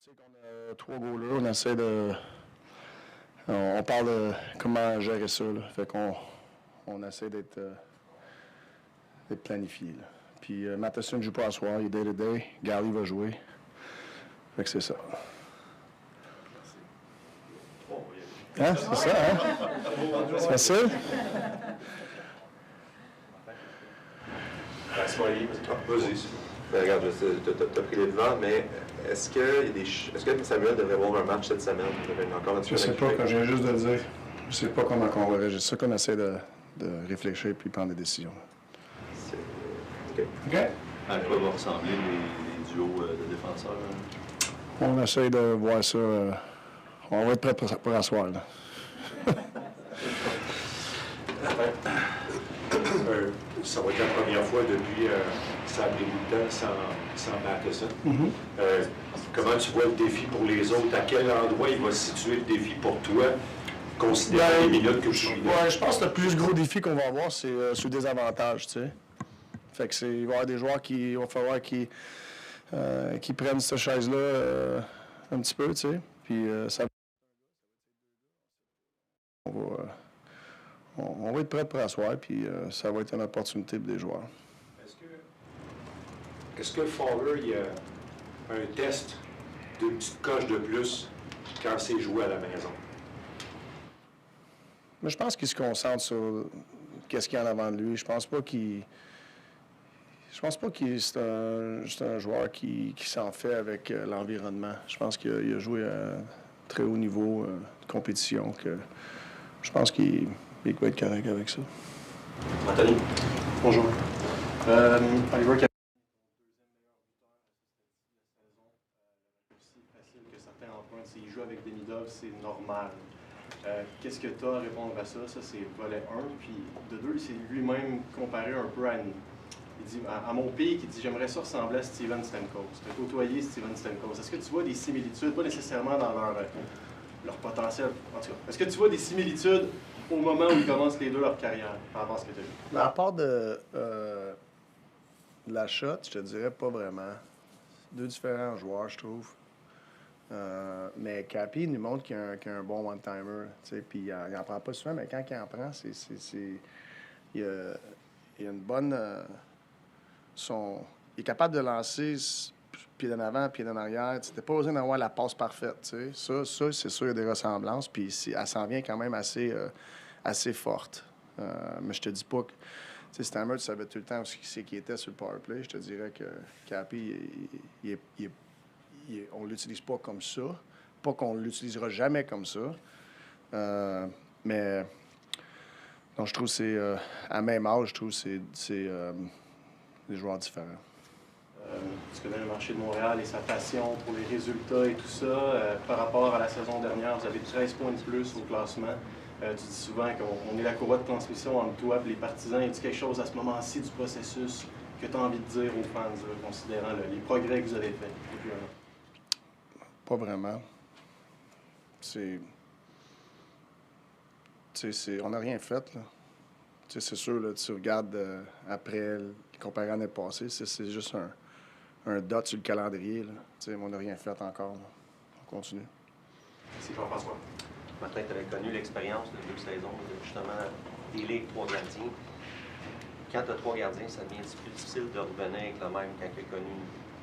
sais qu'on a 3 goalers, on essaie de... On parle de comment gérer ça, là. Fait qu'on essaie d'être planifié, là. Puis Matheson ne joue pas à soir, il est day-to-day. Gary va jouer. Fait que c'est ça. Hein? C'est ça, hein? C'est facile? Vas-y. Regarde, tu as pris les devants, mais est-ce que Samuel devrait avoir un match cette semaine? Je ne sais pas, quand je viens juste de le dire. Je ne sais pas comment on va réagir. C'est ça qu'on essaie de réfléchir puis prendre des décisions. OK. OK? À quoi vont ressembler les duos de défenseurs? Hein? On essaie de voir ça. On va être prêt pour asseoir, là. Ça va être la première fois depuis ça a pris beaucoup de temps sans Matheson. Comment tu vois le défi pour les autres? À quel endroit il va se situer le défi pour toi, considérant les minutes que tu joues? Oui, je pense que le plus gros défi qu'on va avoir, c'est sur des avantages, tu sais. Fait que il va y avoir des joueurs il va falloir qu'ils prennent cette chaise-là un petit peu, tu sais. Puis ça on va être prêt pour asseoir, puis ça va être une opportunité pour des joueurs. Est-ce que Fowler, il y a un test d'une petite coche de plus quand c'est joué à la maison? Mais je pense qu'il se concentre sur qu'est-ce qu'il y a en avant de lui. Je pense pas qu'il c'est un joueur qui s'en fait avec l'environnement. Je pense qu'il a joué à très haut niveau de compétition. Je pense qu'il va être correct avec ça. Anthony. Bonjour. Oliver, aussi facile que certains empruntent. S'il joue avec Demidov, c'est normal. Qu'est-ce que tu as à répondre à ça? Ça, c'est volet 1. Puis de 2, c'est lui-même comparé un peu à il dit, à mon pic, il dit « J'aimerais ça ressembler à Steven Stamkos. » Tu as côtoyé Steven Stamkos. Est-ce que tu vois des similitudes, pas nécessairement dans leur potentiel, en tout cas. Est-ce que tu vois des similitudes au moment où ils commencent les deux leur carrière, par rapport à ce que tu as vu? À part de la shot, je te dirais pas vraiment. Deux différents joueurs, je trouve. Mais Cappy nous montre qu'il y a un bon one-timer. Puis il n'en prend pas souvent, mais quand il en prend, il y a une bonne... il est capable de lancer pied d'en avant, pied d'en arrière. Tu n'as pas besoin d'avoir la passe parfaite. T'sais. Ça c'est sûr, il y a des ressemblances. Puis elle s'en vient quand même assez forte. Mais je te dis pas que... Stammer, tu savais tout le temps qui c'est qui était sur le powerplay. Je te dirais que Cappy, on ne l'utilise pas comme ça. Pas qu'on ne l'utilisera jamais comme ça. Mais non, je trouve que c'est... à même âge, je trouve que c'est des joueurs différents. Tu connais le marché de Montréal et sa passion pour les résultats et tout ça. Par rapport à la saison dernière, vous avez 13 points de plus au classement. Tu dis souvent qu'on est la courroie de transmission entre toi et les partisans. Y a-t-il quelque chose à ce moment-ci du processus que tu as envie de dire aux fans, considérant les progrès que vous avez faits depuis un an? Pas vraiment. On n'a rien fait, là. C'est sûr, là, tu regardes après, comparé à l'année passée, c'est juste un dot sur le calendrier. Là. On n'a rien fait encore. Là. On continue. Merci Jean-François. Martin, tu avais connu l'expérience de 2 saisons, justement, des ligues 3 gardiens. Quand tu as 3 gardiens, ça devient plus difficile de revenir avec le même quand tu as connu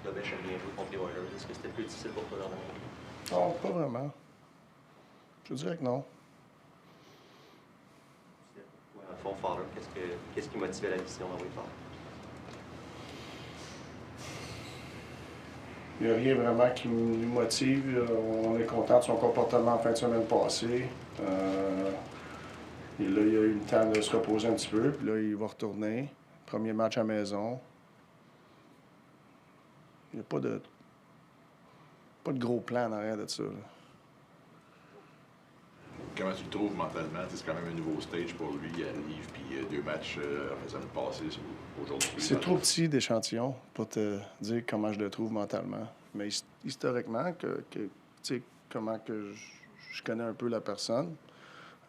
Dobech a bien joué contre les Oilers. Est-ce que c'était plus difficile pour toi de revenir? Non, pas vraiment. Je dirais que non. À fond, Fowler, qu'est-ce qui motivait la décision d'envoyer Fowler? Il n'y a rien vraiment qui nous motive. On est content de son comportement en fin de semaine passée. Et là, il a eu le temps de se reposer un petit peu. Puis là, il va retourner. Premier match à la maison. Il n'y a pas de gros plan en arrière de ça. Là. Comment tu le trouves mentalement? C'est quand même un nouveau stage pour lui. Il arrive, puis 2 matchs en faisant le passé aujourd'hui. C'est trop petit d'échantillon pour te dire comment je le trouve mentalement. Mais historiquement, comment que je connais un peu la personne,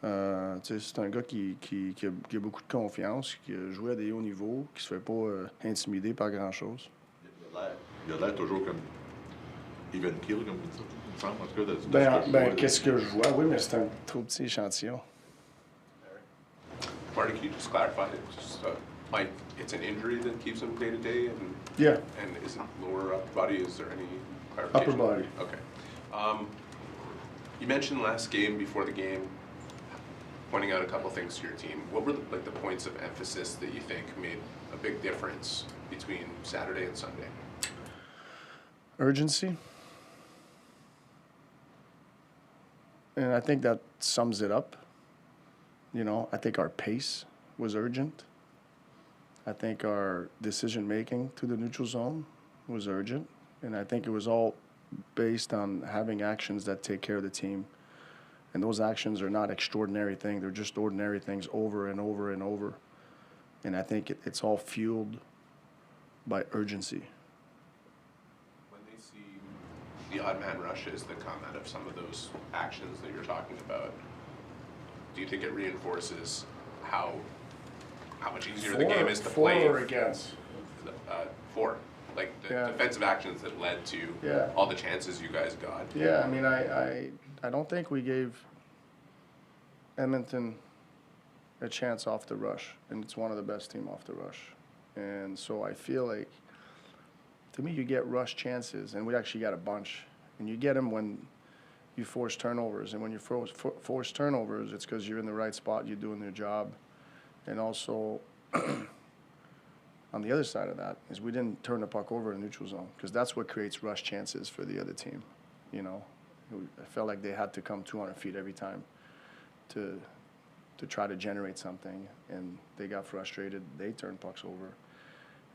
c'est un gars qui a beaucoup de confiance, qui a joué à des hauts niveaux, qui se fait pas intimider par grand-chose. Il a l'air toujours comme Even kill comme ça, il me semble, en tout cas, de ce que je Ben, vois, qu'est-ce que je vois? Oui, mais c'est un trop petit échantillon. Marty, can you just clarify? Just, Mike, it's an injury that keeps him day to day, and Yeah. and is it lower upper body? Is there any clarification? Upper body. Okay. You mentioned last game before the game, pointing out a couple things to your team. What were the points of emphasis that you think made a big difference between Saturday and Sunday? Urgency. And I think that sums it up. You know, I think our pace was urgent. I think our decision-making to the neutral zone was urgent. And I think it was all based on having actions that take care of the team. And those actions are not extraordinary things. They're just ordinary things over and over and over. And I think it's all fueled by urgency. When they see the odd man rushes that come out of some of those actions that you're talking about, do you think it reinforces how much easier the game is to play? For or against? For. Like the defensive actions that led to all the chances you guys got. Yeah, I mean, I don't think we gave Edmonton a chance off the rush, and it's one of the best team off the rush. And so I feel like, to me, you get rush chances, and we actually got a bunch. And you get them when you force turnovers. And when you force turnovers, it's because you're in the right spot, you're doing your job. And also, on the other side of that, is we didn't turn the puck over in the neutral zone, because that's what creates rush chances for the other team. You know, I felt like they had to come 200 feet every time to try to generate something, and they got frustrated. They turned pucks over,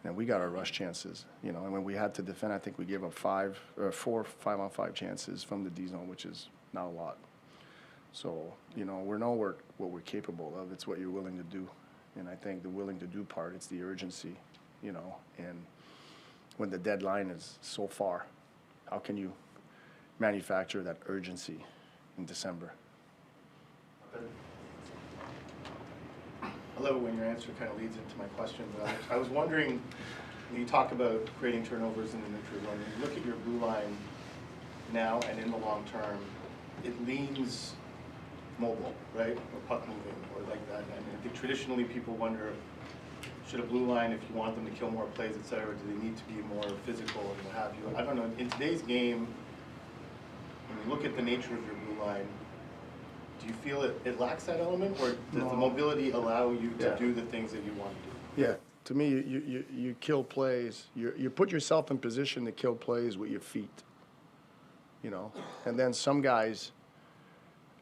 and we got our rush chances. You know, and when we had to defend, I think we gave up 4 5-on-5 chances from the D zone, which is not a lot. So, you know, we know what we're capable of. It's what you're willing to do, and I think the willing to do part, it's the urgency. You know, and when the deadline is so far, how can you manufacture that urgency in December? I love it when your answer kind of leads into my question, but I was wondering, when you talk about creating turnovers in the neutral zone, you look at your blue line now and in the long term, it leans mobile, right? Or puck moving, or like that. And I think traditionally people wonder, should a blue line, if you want them to kill more plays, et cetera, do they need to be more physical and what have you? I don't know. In today's game, when you look at the nature of your blue line, do you feel it lacks that element, or does the mobility allow you to do the things that you want to do? Yeah, to me, you kill plays. You put yourself in position to kill plays with your feet, you know. And then some guys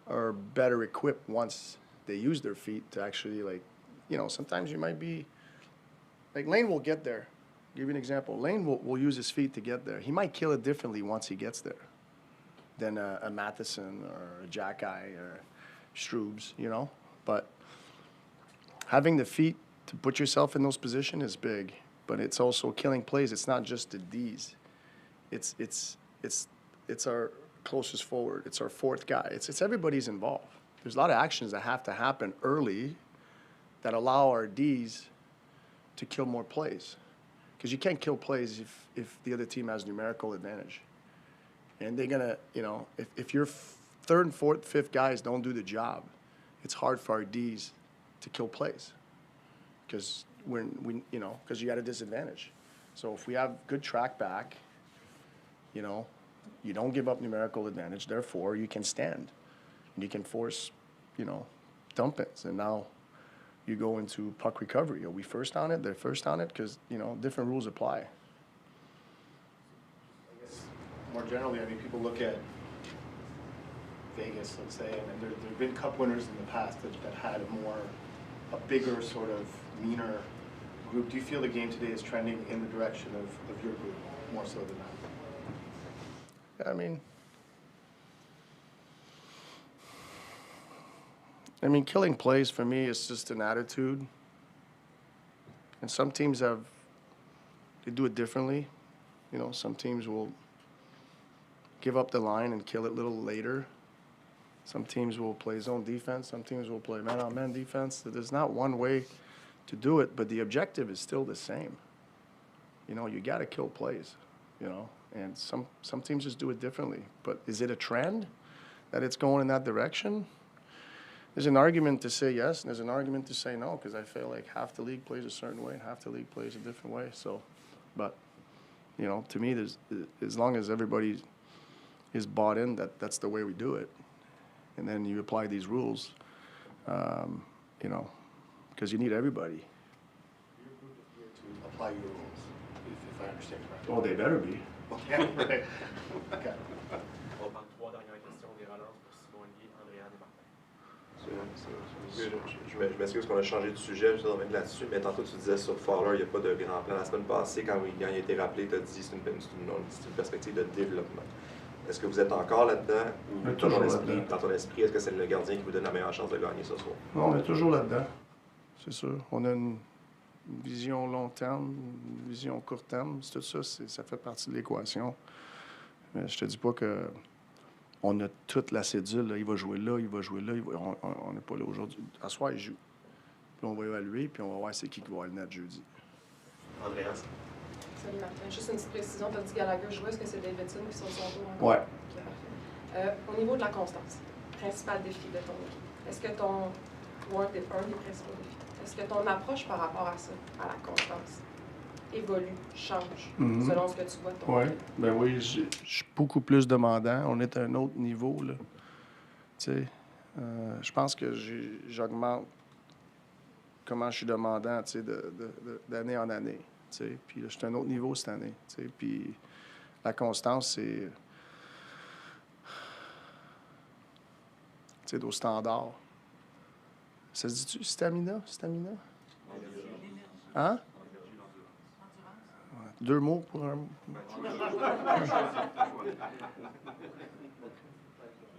are better equipped once they use their feet to actually, like, you know, sometimes you might be, like Lane will get there. I'll give you an example. Lane will use his feet to get there. He might kill it differently once he gets there than a Matheson or a Jack-Eye or Strubes, you know. But having the feet to put yourself in those positions is big. But it's also killing plays. It's not just the D's. It's our closest forward. It's our fourth guy. It's everybody's involved. There's a lot of actions that have to happen early that allow our D's to kill more plays. Because you can't kill plays if the other team has numerical advantage. And they're going to, you know, if your third and fourth, fifth guys don't do the job, it's hard for our Ds to kill plays. Because because you got a disadvantage. So if we have good track back, you know, you don't give up numerical advantage, therefore you can stand. And you can force, you know, dump-ins. And now you go into puck recovery. Are we first on it? They're first on it because, you know, different rules apply. More generally, I mean, people look at Vegas, let's say, and there have been cup winners in the past that had a bigger sort of meaner group. Do you feel the game today is trending in the direction of your group more so than that? I mean, killing plays for me is just an attitude. And some teams they do it differently. You know, some teams will give up the line and kill it a little later. Some teams will play zone defense. Some teams will play man-on-man defense. There's not one way to do it, but the objective is still the same. You know, you got to kill plays, you know. And some teams just do it differently. But is it a trend that it's going in that direction? There's an argument to say yes, and there's an argument to say no, because I feel like half the league plays a certain way and half the league plays a different way. So, but, you know, to me, as long as everybody is bought in, that's the way we do it. And then you apply these rules, you know, because you need everybody. Your group is here to apply your rules, if I understand correctly. Oh, they better be. Okay. Okay. On parle trois dernières questions des relances pour Simon Guy, Andréane et Martin. Je m'excuse qu'on a changé de sujet, je reviens là-dessus, mais tantôt tu disais sur Fowler, il n'y a pas de grand plan. La semaine passée, quand il a été rappelé, tu as dit que c'est une perspective de développement. Est-ce que vous êtes encore là-dedans ou dans ton esprit, est-ce que c'est le gardien qui vous donne la meilleure chance de gagner ce soir? Non, on est toujours là-dedans, c'est sûr. On a une vision long terme, une vision court terme. Tout ça, ça fait partie de l'équation. Mais je te dis pas que on a toute la cédule. Là. Il va jouer là, il va jouer là. On n'est pas là aujourd'hui. À soir, il joue. Puis on va évaluer, puis on va voir c'est qui va avoir le net jeudi. Andréane. Salut Martin. Juste une petite précision. Tu as dit Gallagher jouait. Est-ce que c'est Davidson qui sont son tour? Ouais. Okay, parfait. Au niveau de la constance, principal défi de ton équipe, est-ce que ton Ward est un des principaux défis? Est-ce que ton approche par rapport à ça, à la constance, évolue, change, selon ce que tu vois de ton équipe? Ben oui, je suis beaucoup plus demandant. On est à un autre niveau, là. Tu sais, je pense que j'augmente comment je suis demandant, tu sais, d'année en année. Tu sais, puis là, je suis à un autre niveau cette année. Tu sais, puis la constance, c'est... Tu sais, au standard. Ça se dit-tu stamina? Stamina? Hein? Ouais, 2 mots pour un mot.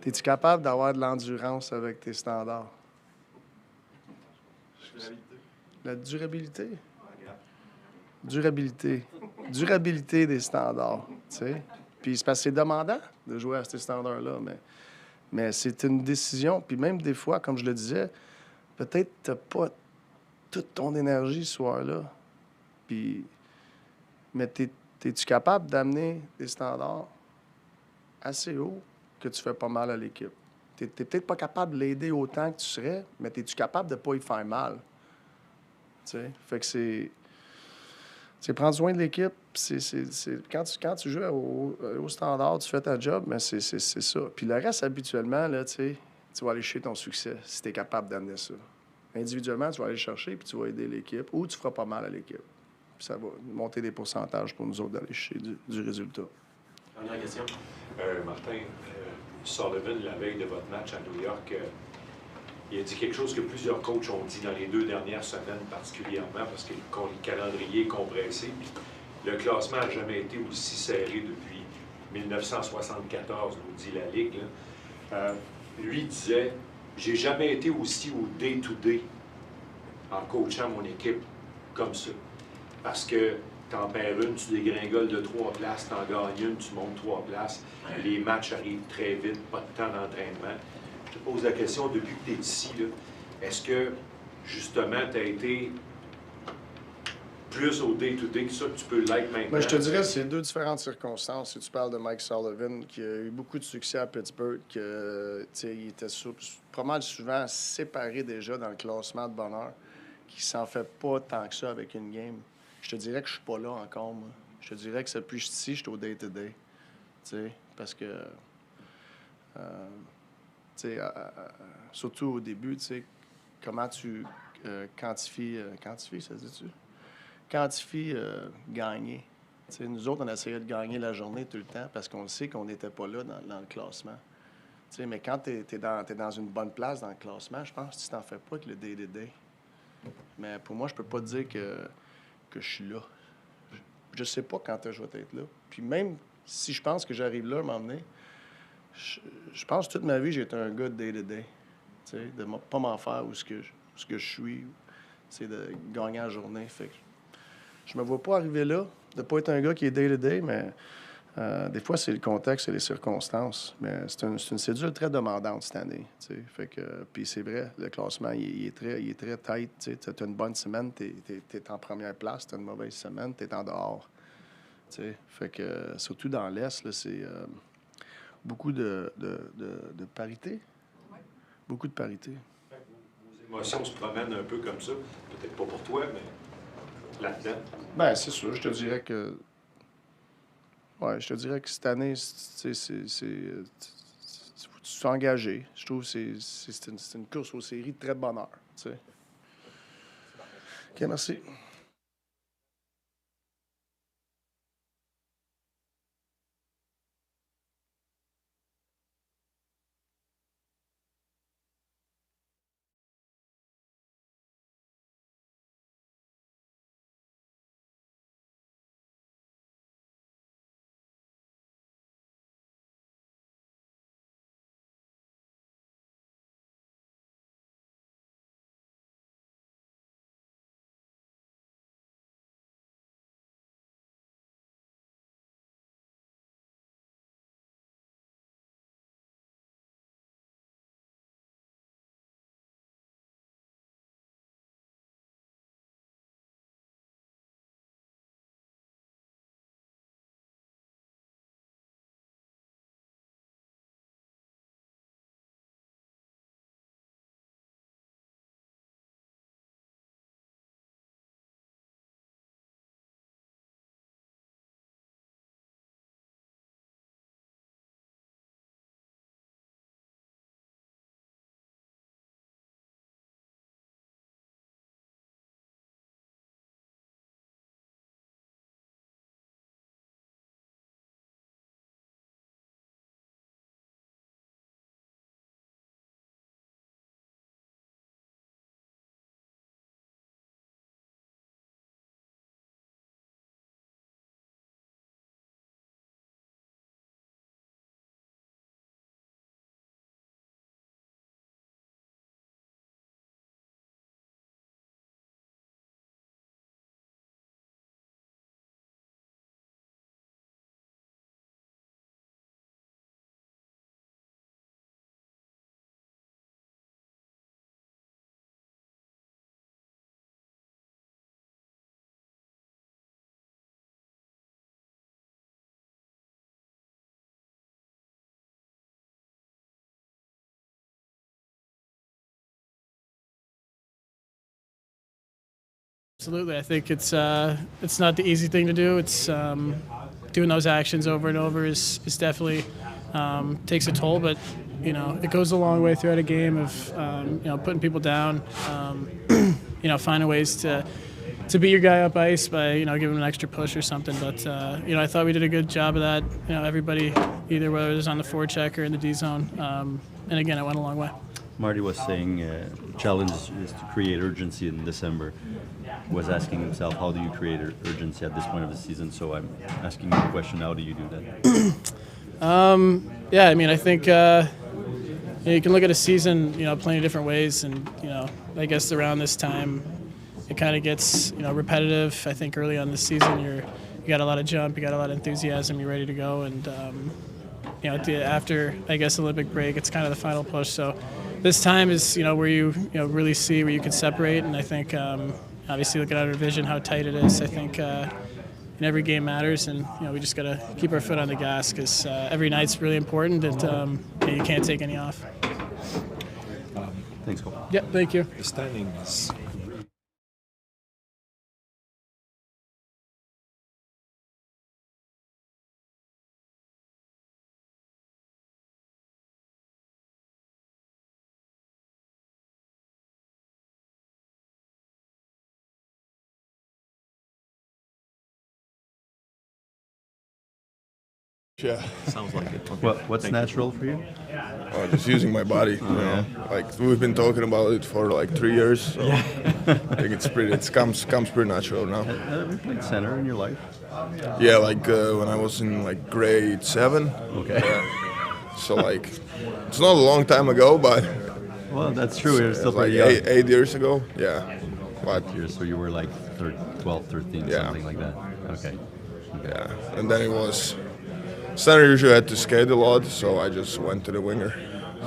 Es-tu capable d'avoir de l'endurance avec tes standards? La durabilité? Durabilité. Durabilité des standards, tu sais. Puis c'est parce que c'est demandant de jouer à ces standards-là, mais c'est une décision. Puis même des fois, comme je le disais, peut-être tu n'as pas toute ton énergie ce soir-là. Puis, mais es-tu capable d'amener des standards assez hauts que tu fais pas mal à l'équipe? Tu n'es peut-être pas capable de l'aider autant que tu serais, mais es-tu capable de ne pas y faire mal? Tu sais, fait que c'est prendre soin de l'équipe. Quand tu joues au standard, tu fais ta job, mais c'est ça. Puis le reste, habituellement, là, tu vas aller chercher ton succès si tu es capable d'amener ça. Individuellement, tu vas aller le chercher, puis tu vas aider l'équipe, ou tu feras pas mal à l'équipe. Puis ça va monter des pourcentages pour nous autres d'aller chercher du résultat. Dernière question. Martin, Sullivan, la veille de votre match à New York, il a dit quelque chose que plusieurs coachs ont dit dans les 2 dernières semaines particulièrement, parce que le calendrier est compressé. Le classement n'a jamais été aussi serré depuis 1974, nous dit la Ligue. Lui disait, j'ai jamais été aussi au day-to-day en coachant mon équipe comme ça. Parce que t'en perds une, tu dégringoles de 3 places, t'en gagnes une, tu montes 3 places. Les matchs arrivent très vite, pas de temps d'entraînement. Je te pose la question, depuis que tu es ici, est-ce que, justement, tu as été plus au day-to-day que ça, que tu peux l'être maintenant? Ben, je te dirais que c'est 2 différentes circonstances. Si tu parles de Mike Sullivan, qui a eu beaucoup de succès à Pittsburgh, il était pas mal souvent séparé déjà dans le classement de bonheur, qui s'en fait pas tant que ça avec une game. Je te dirais que je suis pas là encore, moi. Je te dirais que depuis que je suis ici, je suis au day-to-day. Parce que... surtout au début, comment tu quantifies, ça se dit-tu? Quantifies gagner. Nous autres, on essayait de gagner la journée tout le temps parce qu'on sait qu'on n'était pas là dans le classement. Mais quand tu es dans une bonne place dans le classement, je pense que tu t'en fais pas avec le day-to-day. Mais pour moi, je peux pas te dire que je suis là. Je sais pas quand je vais être là. Puis même si je pense que j'arrive là à m'emmener, je pense que toute ma vie, j'ai été un gars de day-to-day. De ne pas m'en faire où ce que je suis, de gagner la journée. Fait que je me vois pas arriver là, de ne pas être un gars qui est day-to-day, mais des fois, c'est le contexte et les circonstances. Mais c'est une cédule très demandante cette année. Fait que, puis c'est vrai, le classement, il est très tight. Tu as une bonne semaine, tu es en première place. Tu as une mauvaise semaine, tu es en dehors. T'sais. Fait que, surtout dans l'Est, là, c'est beaucoup de parité. Ouais. Beaucoup de parité. Vos émotions se promènent un peu comme ça. Peut-être pas pour toi, mais là-dedans. Ben, c'est sûr. Je te dirais que cette année, tu sois engagé. Je trouve que c'est une course aux séries de très bonne heure. T'sais. OK, merci. Absolutely, I think it's not the easy thing to do. It's doing those actions over and over is definitely takes a toll, but it goes a long way throughout a game of putting people down, finding ways to beat your guy up ice by giving him an extra push or something. But I thought we did a good job of that. Everybody, either whether it was on the forecheck or in the D zone, and again, it went a long way. Marty was saying challenge is to create urgency in December. Was asking himself, how do you create urgency at this point of the season? So I'm asking you the question, how do you do that? Yeah, I mean, I think you can look at a season, plenty of different ways, and I guess around this time, it kind of gets repetitive. I think early on this season, you got a lot of jump, you got a lot of enthusiasm, you're ready to go, and after I guess Olympic break, it's kind of the final push. So this time is where you really see where you can separate, and I think. Obviously, looking at our division, how tight it is, I think in every game matters, and we just got to keep our foot on the gas because every night's really important, and you can't take any off. Thanks, Cole. Yeah, thank you. The standing is Yeah. sounds like it. Okay. What's Thank natural for you? Just using my body, yeah. Like we've been talking about it for like 3 years, so I think it comes pretty natural now. Have you played center in your life? Yeah, like when I was in like grade 7. Okay. So like, it's not a long time ago, but Well, that's true. You're still like pretty young. 8 years ago. Yeah, but So you were like 12, 13, Yeah. something like that. Okay. yeah, and then it was center usually had to skate a lot, so I just went to the winger.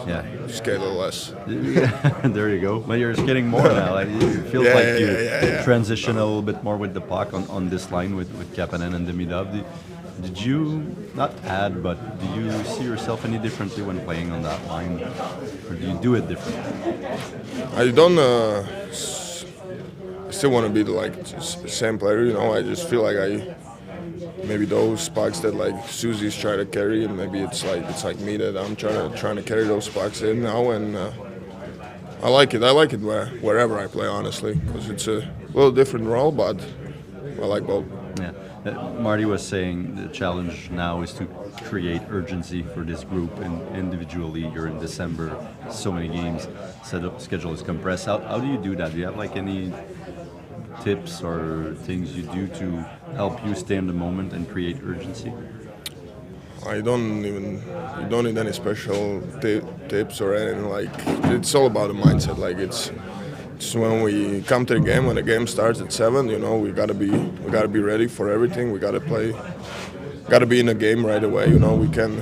Yeah. Skate a little less. There you go. But you're skating more now. Like, it feels like you transition a little bit more with the puck on this line with Kapanen and Demidov. Did you, not add, but do you see yourself any differently when playing on that line? Or do you do it differently? I don't still want to be the same player, you know. I just feel like maybe those pucks that like Susie's trying to carry, and maybe it's like me that I'm trying to carry those pucks in now, and I like it. I like it wherever I play, honestly, because it's a little different role, but I like both. Yeah. Marty was saying the challenge now is to create urgency for this group, and individually you're in December, so many games, schedule is compressed. How do you do that? Do you have like any tips or things you do to help you stay in the moment and create urgency? You don't need any special tips or anything. Like, it's all about the mindset. Like, it's when we come to the game, when the game starts at 7, you know, we gotta be ready for everything. We gotta be in the game right away. You know, we can't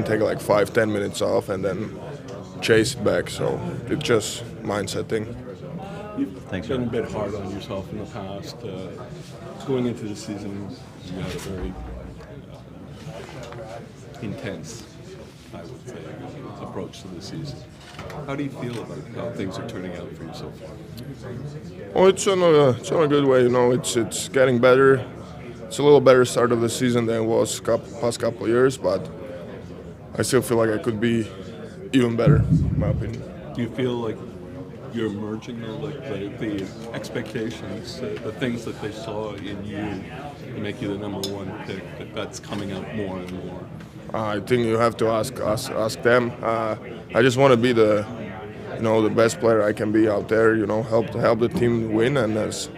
take like 5-10 minutes off and then chase it back. So it's just mindset thing. You've been a bit hard on yourself in the past. Going into the season, you had a very intense, I would say, approach to the season. How do you feel about how things are turning out for you so far? Oh, it's on a good way. You know, it's getting better. It's a little better start of the season than it was past couple of years, but I still feel like I could be even better, in my opinion. Do you feel like you're emerging, though, like the expectations, the things that they saw in you to make you the #1 pick, that's coming out more and more? I think you have to ask them. I just want to be the best player I can be out there. You know, help the team win, and as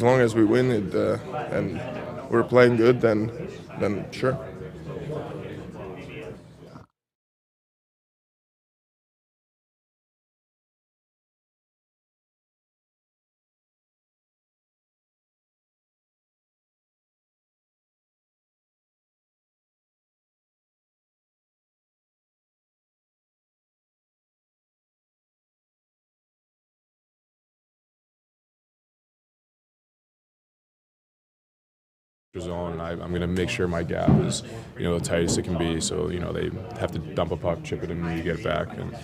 long as we win it and we're playing good, then sure. Zone. I'm going to make sure my gap is, the tightest it can be. So, they have to dump a puck, chip it in, and you get it back. And,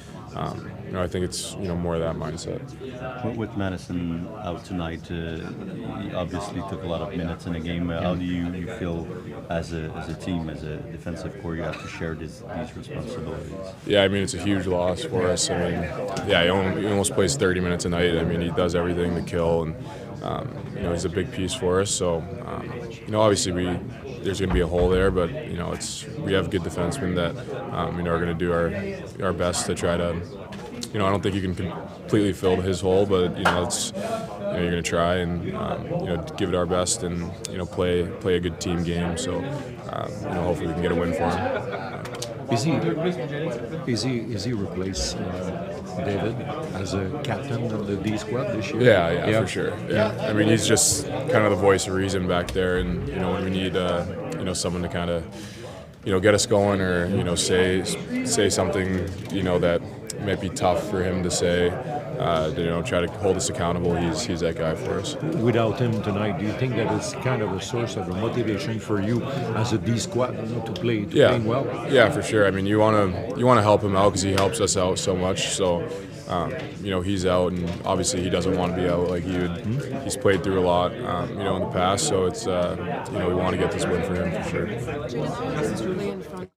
I think it's, more of that mindset. With Madison out tonight, he obviously took a lot of minutes in the game. How do you feel as a team, as a defensive core, you have to share these responsibilities? Yeah, I mean, it's a huge loss for us. I mean, he almost plays 30 minutes a night. I mean, he does everything to kill, and he's a big piece for us. So, obviously there's going to be a hole there, but we have good defensemen that are going to do our best to try to. I don't think you can completely fill his hole, but you're going to try and give it our best and play a good team game. So hopefully we can get a win for him. Is he replace David as a captain of the D squad this year? Yeah, for sure. Yeah, I mean, he's just kind of the voice of reason back there, and when we need someone to kind of get us going, or say something that might be tough for him to say, try to hold us accountable. He's that guy for us. Without him tonight, do you think that it's kind of a source of a motivation for you as a D squad to play well? Yeah, for sure. I mean, you want to help him out because he helps us out so much. So, he's out, and obviously he doesn't want to be out like he would. He's played through a lot, in the past. So it's we want to get this win for him for sure.